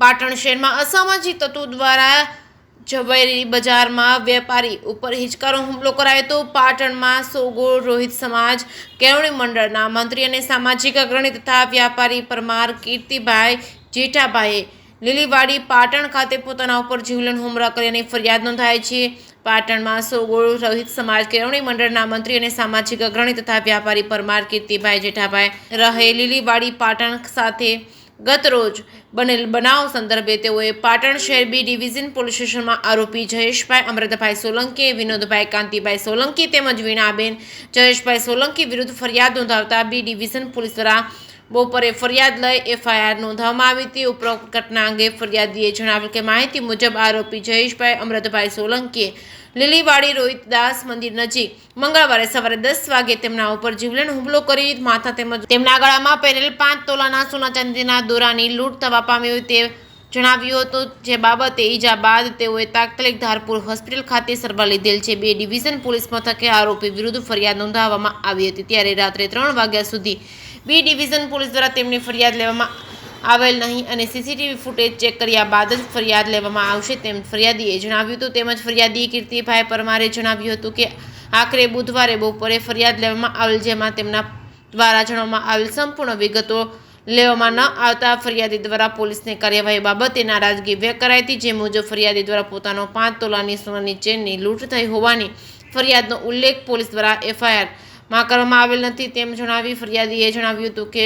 પાટણ શહેરમાં અસામાજિક તત્વો દ્વારા ઝવેરી બજારમાં વેપારી ઉપર હિચકારો હુમલો કરાયો હતો। પાટણમાં સોગોળ રોહિત સમાજ કેળવણી મંડળના મંત્રી અને સામાજિક અગ્રણી તથા વ્યાપારી પરમાર કીર્તિભાઈ જેઠાભાઈએ લીલીવાડી પાટણ ખાતે પોતાના ઉપર જીવલેણ હુમલા કર્યાની ફરિયાદ નોંધાઈ છે। પાટણમાં સોગોળ રોહિત સમાજ કેળવણી મંડળના મંત્રી અને સામાજિક અગ્રણી તથા વ્યાપારી પરમાર કીર્તિભાઈ જેઠાભાઈ રહે લીલીવાડી પાટણ સાથે ગત રોજ બનેલ બનાવ સંદર્ભે તેઓએ પાટણ શહેર બી ડિવિઝન પોલીસ સ્ટેશનમાં આરોપી જયેશભાઈ અમૃતભાઈ સોલંકી, વિનોદભાઈ કાંતિભાઈ સોલંકી તેમજ વીણાબેન જયેશભાઈ સોલંકી વિરુદ્ધ ફરિયાદ નોંધાવતા બી ડિવિઝન પોલીસ દ્વારા બપોરે ફરિયાદ લઈ એફઆઈઆર નોંધવામાં આવી હતી। ઉપરોક્ત ઘટના અંગે ફરિયાદીએ જણાવ્યું કે માહિતી મુજબ આરોપી જયેશભાઈ અમૃતભાઈ સોલંકીએ લીલીવાડી રોહિતદાસ મંદિર નજીક મંગળવારે સવારે 10 વાગે તેમના ઉપર જીવલેણ હુમલો કરી માથા તેમજ તેમના ગળામાં પહેરેલ 5 તોલાના સોના ચાંદીના દોરાની લૂંટ થવા પામી હોય તે જણાવ્યું હતું। જે બાબતે ઈજા બાદ તેઓએ તાત્કાલિક ધારપુર હોસ્પિટલ ખાતે સારવાર લીધેલ છે। બે ડિવિઝન પોલીસ મથકે આરોપી વિરુદ્ધ ફરિયાદ નોંધાવવામાં આવી હતી। ત્યારે રાત્રે 3 વાગ્યા સુધી બી ડિવિઝન પોલીસ દ્વારા તેમની ફરિયાદ લેવામાં આવેલ નહીં અને સીસીટીવી ફૂટેજ ચેક કર્યા બાદ જ ફરિયાદ લેવામાં આવશે તેમ ફરિયાદીએ જણાવ્યું હતું। તેમજ ફરિયાદી કીર્તિભાઈ પરમારે જણાવ્યું હતું કે આખરે બુધવારે બપોરે ફરિયાદ લેવામાં આવેલ, જેમાં તેમના દ્વારા જણાવવામાં આવેલ સંપૂર્ણ વિગતો લેવામાં ન આવતા ફરિયાદી દ્વારા પોલીસને કાર્યવાહી બાબતે નારાજગી વ્યક્ત કરાઈ હતી। જે મુજબ ફરિયાદી દ્વારા પોતાનો 5 તોલાની સોનાની ચેનની લૂંટ થઈ હોવાની ફરિયાદનો ઉલ્લેખ પોલીસ દ્વારા એફઆઈઆરમાં કરવામાં આવેલ નથી તેમ જણાવી ફરિયાદીએ જણાવ્યું હતું કે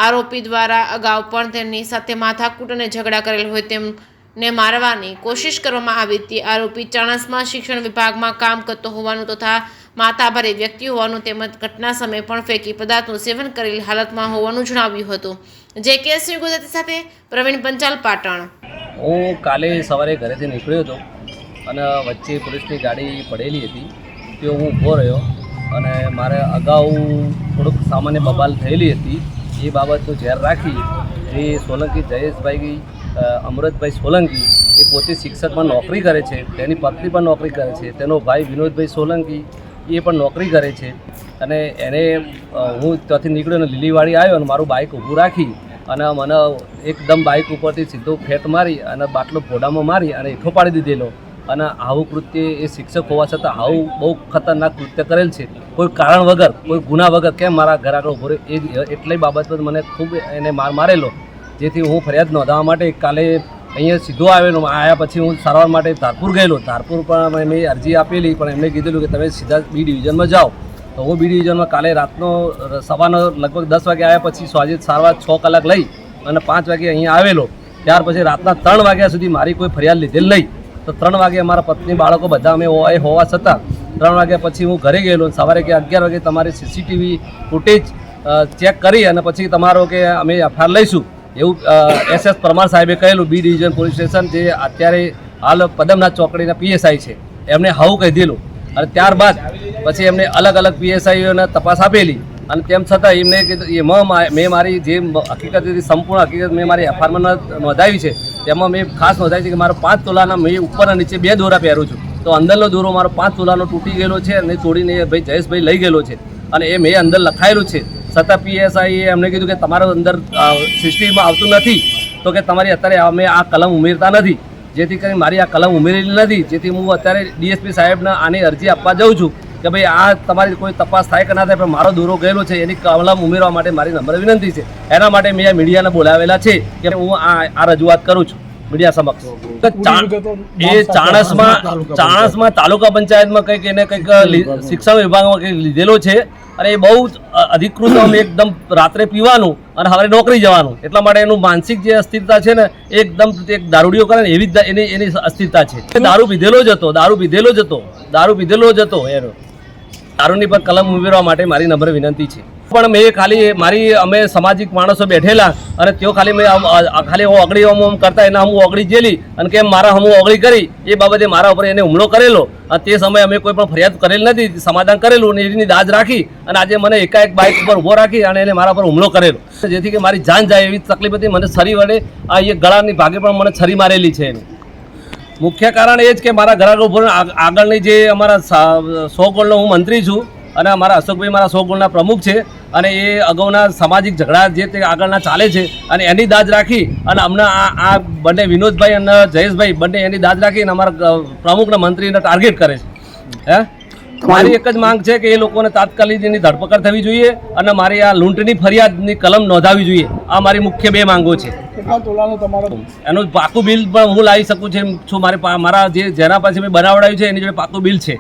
આરોપી દ્વારા અગાઉ પણ તેમની સાથે માથાકૂટ અને ઝઘડા કરેલ હોય તેમને મારવાની કોશિશ કરવામાં આવી હતી। આરોપી ચાણસ્મા શિક્ષણ વિભાગમાં કામ કરતો હોવાનું તથા માથાભારે વ્યક્તિ હોવાનું તેમજ ઘટના સમયે પણ ફેંકી પદાર્થનું સેવન કરેલ હાલતમાં હોવાનું જણાવ્યું હતું। જે કેસ ગુજરાતી સાથે પ્રવીણ પંચાલ, પાટણ। હું કાલે સવારે ઘરેથી નીકળ્યો હતો અને વચ્ચે પોલીસની ગાડી પડેલી હતી, તે હું ઊભો રહ્યો અને મારે અગાઉ થોડુંક સામાન્ય બબાલ થયેલી હતી। એ બાબતનું ધ્યાન રાખી જે સોલંકી જયેશભાઈ અમૃતભાઈ સોલંકી એ પોતે શિક્ષકમાં નોકરી કરે છે, તેની પત્ની પણ નોકરી કરે છે, તેનો ભાઈ વિનોદભાઈ સોલંકી એ પણ નોકરી કરે છે અને એને હું ત્યાંથી નીકળ્યો અને લીલીવાડી આવ્યો અને મારું બાઇક ઊભું રાખી અને મને એકદમ બાઇક ઉપરથી સીધો ફેટ મારી અને બાટલો ફોડામાં મારી અને હેઠો પાડી દીધેલો। અને આવું કૃત્ય એ શિક્ષક હોવા છતાં આવું બહુ ખતરનાક કૃત્ય કરેલ છે, કોઈ કારણ વગર, કોઈ ગુના વગર કેમ મારા ઘર આગળ ઊભો રહ્યો એ એટલી બાબત પર મને ખૂબ એને મારેલો। જેથી હું ફરિયાદ નોંધાવવા માટે કાલે અહીંયા સીધો આવેલો। આવ્યા પછી હું સારવાર માટે ધારપુર ગયેલો। ધારપુર પણ મેં અરજી આપેલી પણ એમને કીધેલું કે તમે સીધા બી ડિવિઝનમાં જાઓ। તો હું બી ડિવિઝનમાં કાલે રાતનો સવારનો લગભગ 10 વાગે આવ્યા પછી સાંજે સારવાર 6 કલાક લઈ અને 5 વાગે અહીંયા આવેલો। ત્યાર પછી રાતના 3 વાગ્યા સુધી મારી કોઈ ફરિયાદ લીધેલ નહીં। તો 3 વાગે મારા પત્ની બાળકો બધા અમે હોવા છતાં 3 વાગ્યા પછી હું ઘરે ગયેલો। સવારે કે 11 વાગે તમારી સીસીટીવી ફૂટેજ ચેક કરી અને પછી તમારો કે અમે એફઆઈઆર લઈશું એવું SS પરમાર સાહેબે કહેલું। બી ડિવિઝન પોલીસ સ્ટેશન જે અત્યારે હાલ પદમનાથ ચોકડીના પીએસઆઈ છે એમને હાવું કહી દીધું અને ત્યારબાદ પછી એમને અલગ અલગ પીએસઆઈઓને તપાસ આપેલી અને તેમ છતાં એમને કીધું મેં મારી જે હકીકત હતી સંપૂર્ણ હકીકત મેં મારી એફઆઈઆરમાં નોંધાવી છે તેમાં મેં ખાસ નોંધાવી છે કે મારો 5 તોલાના મેં ઉપર અને નીચે 2 દોરા પહેરું છું। તો અંદરનો દોરો મારો 5 તોલાનો તૂટી ગયેલો છે અને તોડીને ભાઈ જયેશભાઈ લઈ ગયેલો છે અને એ મેં અંદર લખાયેલું છે। છતાં પીએસઆઈએ એમને કીધું કે તમારો અંદર સિસ્ટમમાં આવતું નથી તો કે તમારી અત્યારે અમે આ કલમ ઉમેરતા નથી, જેથી કરીને મારી આ કલમ ઉમેરેલી નથી। જેથી હું અત્યારે ડીએસપી સાહેબને આની અરજી આપવા જાઉં છું કે ભાઈ આ તમારી કોઈ તપાસ થાય કે ના થાય પણ મારો દોરો ગયેલો છે એની કલમ ઉમેરવા માટે મારી નમ્ર વિનંતી છે। એના માટે મેં આ મીડિયાને બોલાવેલા છે કે હું આ રજૂઆત કરું છું મીડિયા સમક્ષ। એ ચાણસ્મા તાલુકા પંચાયતમાં કંઈક એને કંઈક શિક્ષણ વિભાગમાં કંઈક લીધેલો છે અને એ બહુ અધિકૃત એકદમ રાત્રે પીવાનું અને હવે નોકરી જવાનું, એટલા માટે એનું માનસિક જે અસ્થિરતા છે ને એકદમ એક દારૂડિયો કરે ને એવી જ એની અસ્થિરતા છે। દારૂ પીધેલો જ હતો એનો દારૂની પર કલમ ઉમેરવા માટે મારી નમ્ર વિનંતી છે। પણ મેં ખાલી અમે સામાજિક માણસો બેઠેલા અને તેઓ ખાલી મેં ખાલી હું ઓગળી કરતા એના હું ઓગળી જેલી અને કેમ મારા હું ઓગળી કરી એ બાબતે મારા ઉપર એને હુમલો કરેલો અને તે સમયે અમે કોઈ પણ ફરિયાદ કરેલ નથી, સમાધાન કરેલું અને એની દાજ રાખી અને આજે મને એકાએક બાઇક ઉપર ઊભો રાખી અને એને મારા પર હુમલો કરેલો, જેથી કે મારી જાન જાય એવી તકલીફ હતી। મને છરી વડે આ એ ગળાની ભાગે પણ મને છરી મારેલી છે એનું મુખ્ય કારણ એ જ કે મારા ઘર આગળ આગળની જે અમારા સોગોળનો હું મંત્રી છું અને અમારા અશોકભાઈ મારા 100 ગુણના પ્રમુખ છે અને એ અગાઉના સામાજિક ઝઘડા જે તે આગળના ચાલે છે અને એની દાજ રાખી અને અમને આ બંને વિનોદભાઈ અને જયેશભાઈ બંને એની દાજ રાખીને અમારા પ્રમુખના મંત્રીને ટાર્ગેટ કરે છે. મારી એક જ માંગ છે કે એ લોકોને તાત્કાલિક એની ધરપકડ થવી જોઈએ અને મારી આ લૂંટની ફરિયાદની કલમ નોંધાવી જોઈએ. આ મારી મુખ્ય 2 માંગો છે. એનું પાકું બિલ પણ હું લાવી શકું છું. મારા જેના પાસે મેં બનાવડાવ્યું છે એની જોડે પાકું બિલ છે.